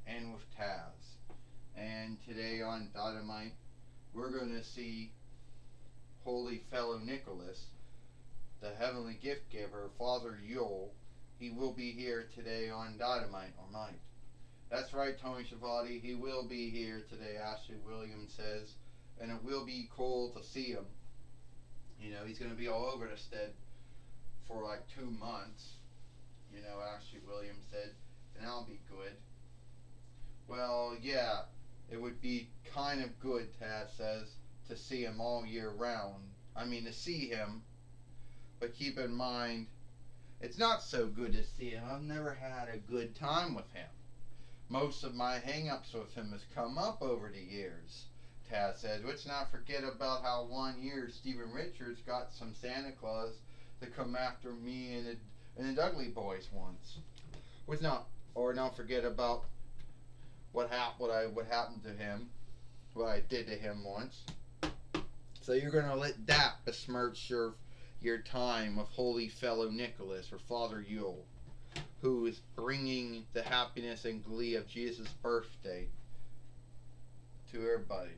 and with Taz. And today on Dynamite, we're going to see Holy Fellow Nicholas, the Heavenly Gift Giver, Father Yule. He will be here today on Dynamite or Might. That's right, Tony Schiavone. He will be here today, Ashley Williams says. And it will be cool to see him. You know, he's going to be all over the stead for like 2 months. You know, Ashley Williams said. And that'll be good. Well, yeah, it would be kind of good, Taz says, to see him all year round. I mean, to see him, but keep in mind, it's not so good to see him. I've never had a good time with him. Most of my hang-ups with him has come up over the years, Taz says. Let's not forget about how one year Stephen Richards got some Santa Claus to come after me and the Dudley boys once. Let's not, or don't forget about what happened to him, what I did to him once. So you're gonna let that besmirch your time with Holy Fellow Nicholas or Father Yule, who is bringing the happiness and glee of Jesus' birthday to everybody.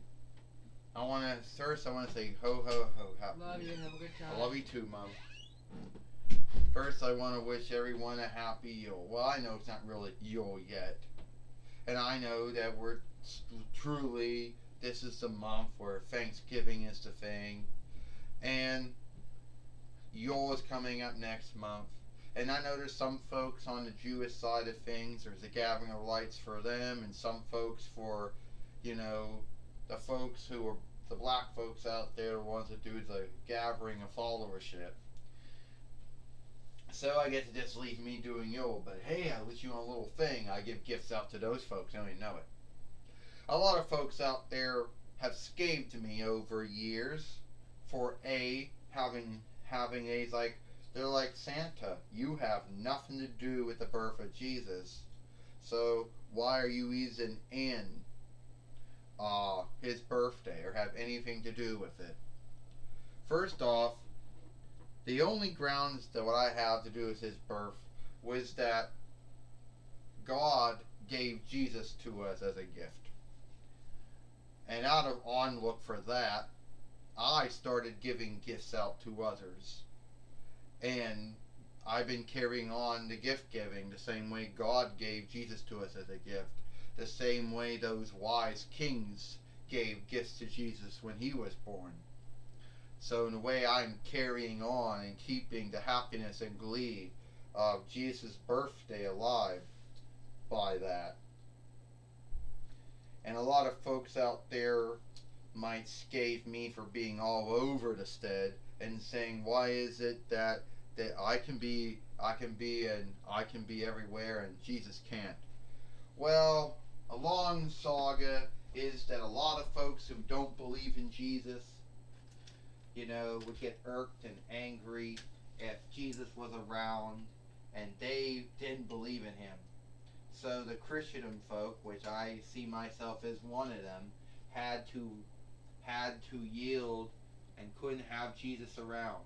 I want to say ho ho ho happy. Love you. Have a good time. I love you too, Mom. First, I want to wish everyone a happy Yule. Well, I know it's not really Yule yet, and I know that we're truly, this is the month where Thanksgiving is the thing, and Yule is coming up next month. And I know there's some folks on the Jewish side of things, there's a gathering of lights for them, and some folks for, you know, the folks who are, the black folks out there, the ones that do the gathering of followership. So I get to just leave me doing Yule, but hey, I wish you a little thing. I give gifts out to those folks, I don't even know it. A lot of folks out there have scaved me over years for having A's like, they're like Santa. You have nothing to do with the birth of Jesus. So why are you even in his birthday or have anything to do with it? First off, the only grounds that what I have to do with his birth was that God gave Jesus to us as a gift. And out of onlook for that, I started giving gifts out to others. And I've been carrying on the gift giving the same way God gave Jesus to us as a gift. The same way those wise kings gave gifts to Jesus when he was born. So in a way, I'm carrying on and keeping the happiness and glee of Jesus' birthday alive by that. And a lot of folks out there might scathe me for being all over the stead and saying, why is it that I can be everywhere and Jesus can't? Well, a long saga is that a lot of folks who don't believe in Jesus, you know, would get irked and angry if Jesus was around and they didn't believe in him. So the Christendom folk, which I see myself as one of them, had to yield and couldn't have Jesus around.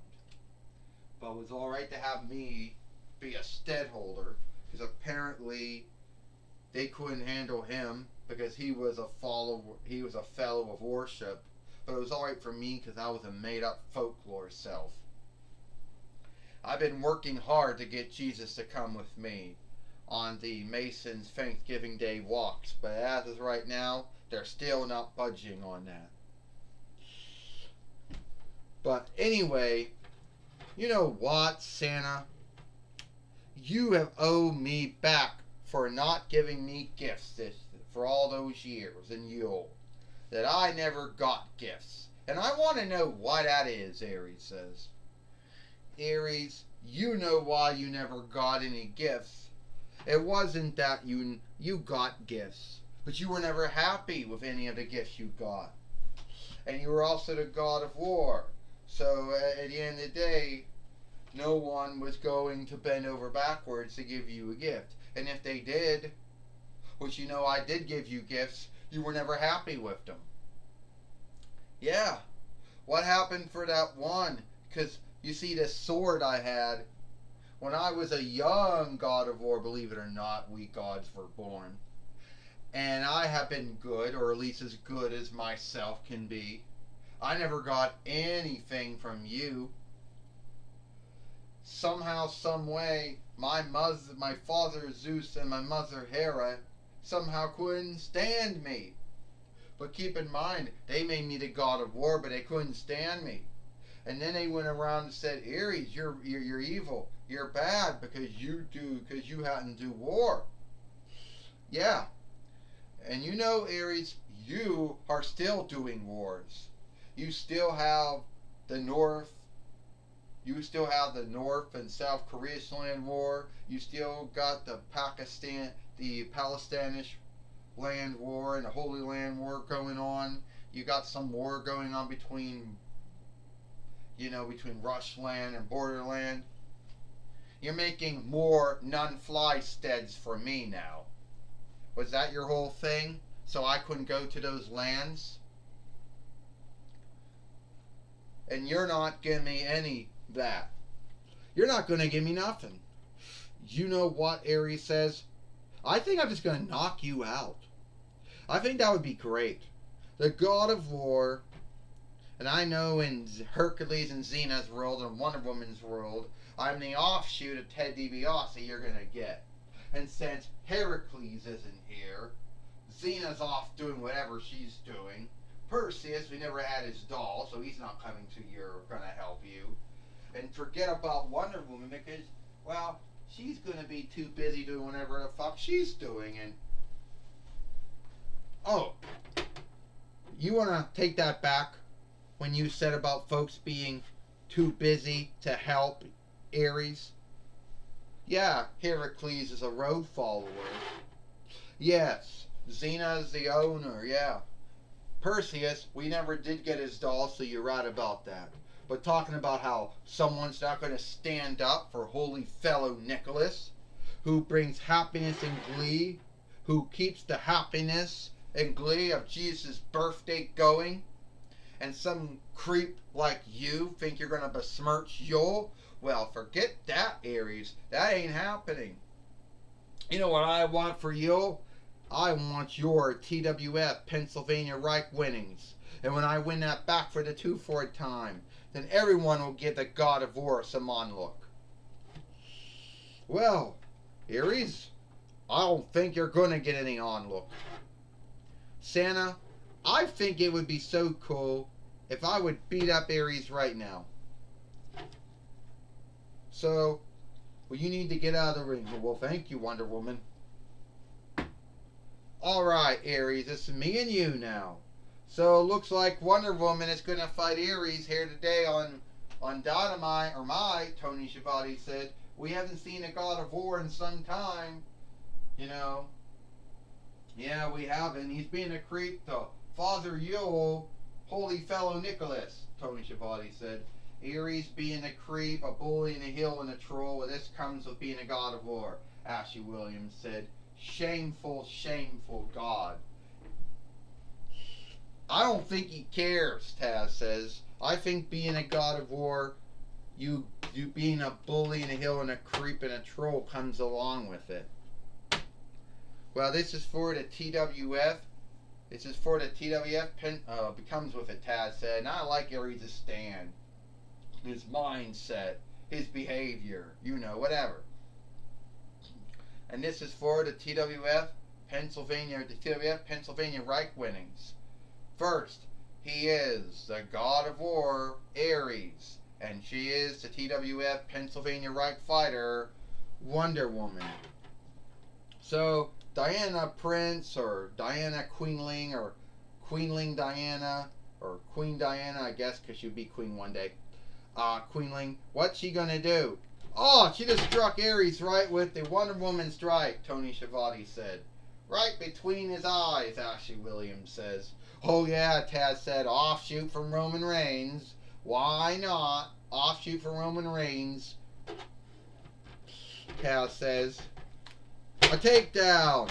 But it was alright to have me be a steadholder, because apparently they couldn't handle him because he was a fellow of worship. But it was alright for me because I was a made up folklore self. I've been working hard to get Jesus to come with me on the Masons Thanksgiving Day walks, but as of right now, they're still not budging on that. But anyway, you know what, Santa? You have owed me back for not giving me gifts for all those years in Yule. That I never got gifts. And I want to know why that is, Aries says. Aries, you know why you never got any gifts. It wasn't that you got gifts, but you were never happy with any of the gifts you got. And you were also the god of war. So at the end of the day, no one was going to bend over backwards to give you a gift. And if they did, which you know I did give you gifts, you were never happy with them. Yeah. What happened for that one? Because you see this sword I had, when I was a young god of war, believe it or not, we gods were born. And I have been good, or at least as good as myself can be. I never got anything from you. Somehow, some way, my father Zeus and my mother Hera somehow couldn't stand me. But keep in mind, they made me the god of war, but they couldn't stand me. And then they went around and said, Ares, you're evil. You're bad because you hadn't do war. Yeah. And you know, Ares, you are still doing wars. You still have the North. You still have the North and South Korea's land war. You still got the Palestinian land war and the Holy Land war going on. You got some war going on between Rushland and Borderland. You're making more non-fly steads for me now. Was that your whole thing? So I couldn't go to those lands? And you're not giving me any that. You're not going to give me nothing. You know what Ares says? I think I'm just going to knock you out. I think that would be great. The god of war, and I know in Hercules and Xena's world and Wonder Woman's world, I'm the offshoot of Ted DiBiase you're going to get. And since Heracles isn't here, Xena's off doing whatever she's doing. Perseus, we never had his doll, so he's not coming to Europe, going to help you. And forget about Wonder Woman because, well, she's going to be too busy doing whatever the fuck she's doing. And oh, you want to take that back when you said about folks being too busy to help Ares? Yeah, Heracles is a road follower. Yes, Xena is the owner, yeah. Perseus, we never did get his doll, so you're right about that. But talking about how someone's not going to stand up for holy fellow Nicholas, who brings happiness and glee, who keeps the happiness and glee of Jesus' birthday going, and some creep like you think you're going to besmirch Yule? Well, forget that, Ares. That ain't happening. You know what I want for Yule? I want your TWF Pennsylvania Reich winnings. And when I win that back for the 2-4 time, then everyone will give the God of War some on-look. Well, Ares, I don't think you're going to get any on-look. Santa, I think it would be so cool if I would beat up Ares right now. So, well, you need to get out of the ring. Well, thank you, Wonder Woman. Alright, Ares, it's me and you now. So, it looks like Wonder Woman is going to fight Ares here today on Dynamite, or Tony Schiavone said. We haven't seen a God of War in some time. You know. Yeah, we haven't. He's being a creep to Father Yule, holy fellow Nicholas, Tony Schiavone said. Ares being a creep, a bully, and a heel, and a troll. Well, this comes with being a God of War, Ashley Williams said. Shameful, shameful God. I don't think he cares, Taz says. I think being a God of War, you being a bully and a heel and a creep and a troll comes along with it. Well, this is for the TWF. This is for the TWF becomes with it, Taz said. And I like Ares' stand. His mindset. His behavior. You know, whatever. And this is for the TWF Pennsylvania Reich winnings. First, he is the God of War, Ares, and she is the TWF Pennsylvania Reich fighter, Wonder Woman. So, Diana Prince, or Diana Queenling, or Queenling Diana, or Queen Diana, I guess, because she'll be queen one day. Queenling, what's she gonna do? Oh, she just struck Ares right with the Wonder Woman strike, Tony Schiavone said. Right between his eyes, Ashley Williams says. Oh yeah, Taz said, offshoot from Roman Reigns. Why not? Offshoot from Roman Reigns. Taz says. A takedown.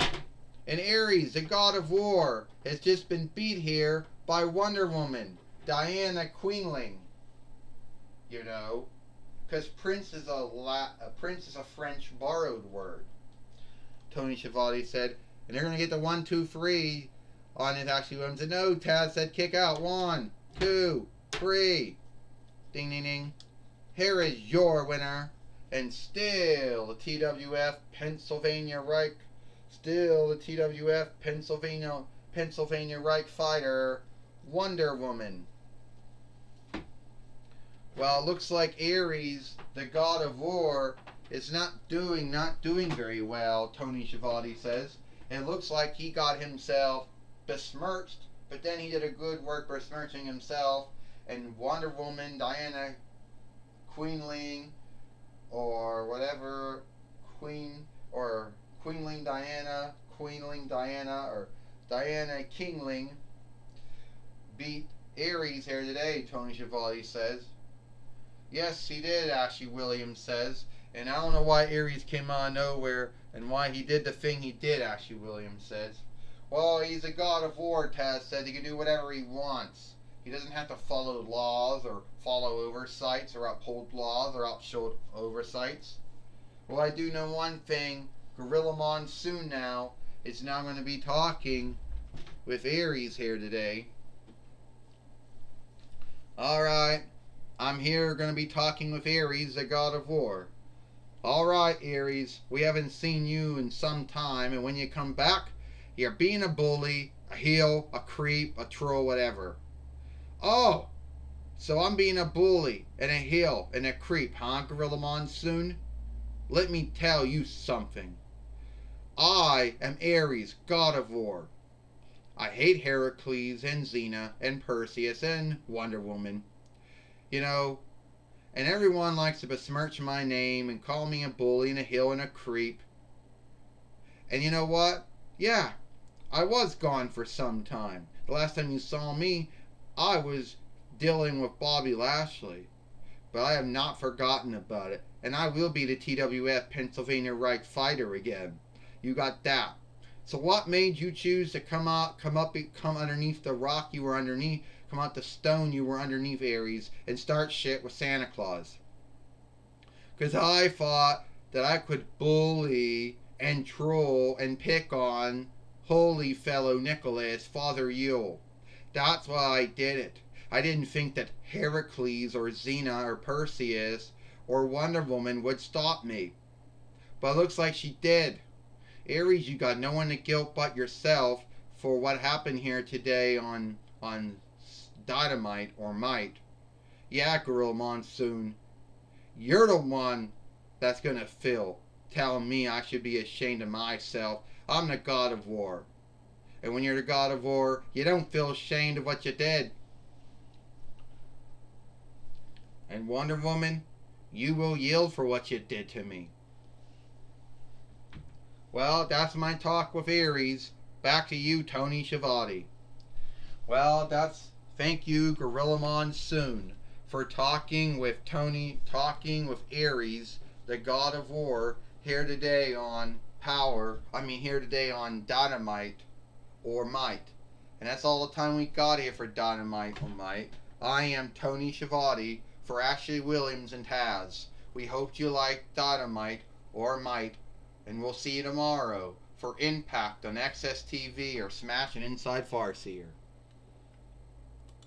And Ares, the God of War, has just been beat here by Wonder Woman, Diana Queenling. You know. Because prince is a French borrowed word. Tony Schiavone said, And they're going to get the 1, 2, 3 on it. Ashley Williams said, no, Taz said kick out. 1, 2, 3. Ding, ding, ding. Here is your winner. And still the TWF Pennsylvania Reich. Still the TWF Pennsylvania Reich fighter, Wonder Woman. Well, it looks like Ares, the god of war, is not doing very well, Tony Schiavone says. It looks like he got himself besmirched, but then he did a good work besmirching himself. And Wonder Woman, Diana Queenling, or whatever, Queenling Diana, or Diana Kingling beat Ares here today, Tony Schiavone says. Yes, he did, Ashley Williams says. And I don't know why Ares came out of nowhere and why he did the thing he did, Ashley Williams says. Well, he's a god of war, Taz said. He can do whatever he wants. He doesn't have to follow laws or follow oversights or uphold laws or uphold oversights. Well, I do know one thing. Gorilla Monsoon now is now going to be talking with Ares here today. Alright, I'm here going to be talking with Ares, the god of war. Alright, Ares, we haven't seen you in some time, and when you come back, you're being a bully, a heel, a creep, a troll, whatever. Oh, so I'm being a bully, and a heel, and a creep, huh, Gorilla Monsoon? Let me tell you something. I am Ares, god of war. I hate Heracles and Xena and Perseus and Wonder Woman. You know, and everyone likes to besmirch my name and call me a bully and a heel and a creep. And you know what? Yeah, I was gone for some time. The last time you saw me, I was dealing with Bobby Lashley. But I have not forgotten about it. And I will be the TWF Pennsylvania Reich fighter again. You got that. So what made you choose to come underneath the rock you were underneath, come out the stone you were underneath, Ares, and start shit with Santa Claus? Because I thought that I could bully and troll and pick on holy fellow Nicholas, Father Yule. That's why I did it. I didn't think that Heracles or Xena or Perseus or Wonder Woman would stop me. But it looks like she did. Ares, you got no one to guilt but yourself for what happened here today on Dynamite or Might. Yeah, Gorilla Monsoon. You're the one that's gonna tell me I should be ashamed of myself. I'm the god of war. And when you're the god of war, you don't feel ashamed of what you did. And Wonder Woman, you will yield for what you did to me. Well, that's my talk with Ares. Back to you, Tony Schiavone. Well, thank you, Gorilla Monsoon, for talking with Ares, the god of war, here today on Dynamite or Might. And that's all the time we got here for Dynamite or Might. I am Tony Schiavone for Ashley Williams and Taz. We hope you like Dynamite or Might, and we'll see you tomorrow for Impact on XS TV or Smash and Inside Farseer.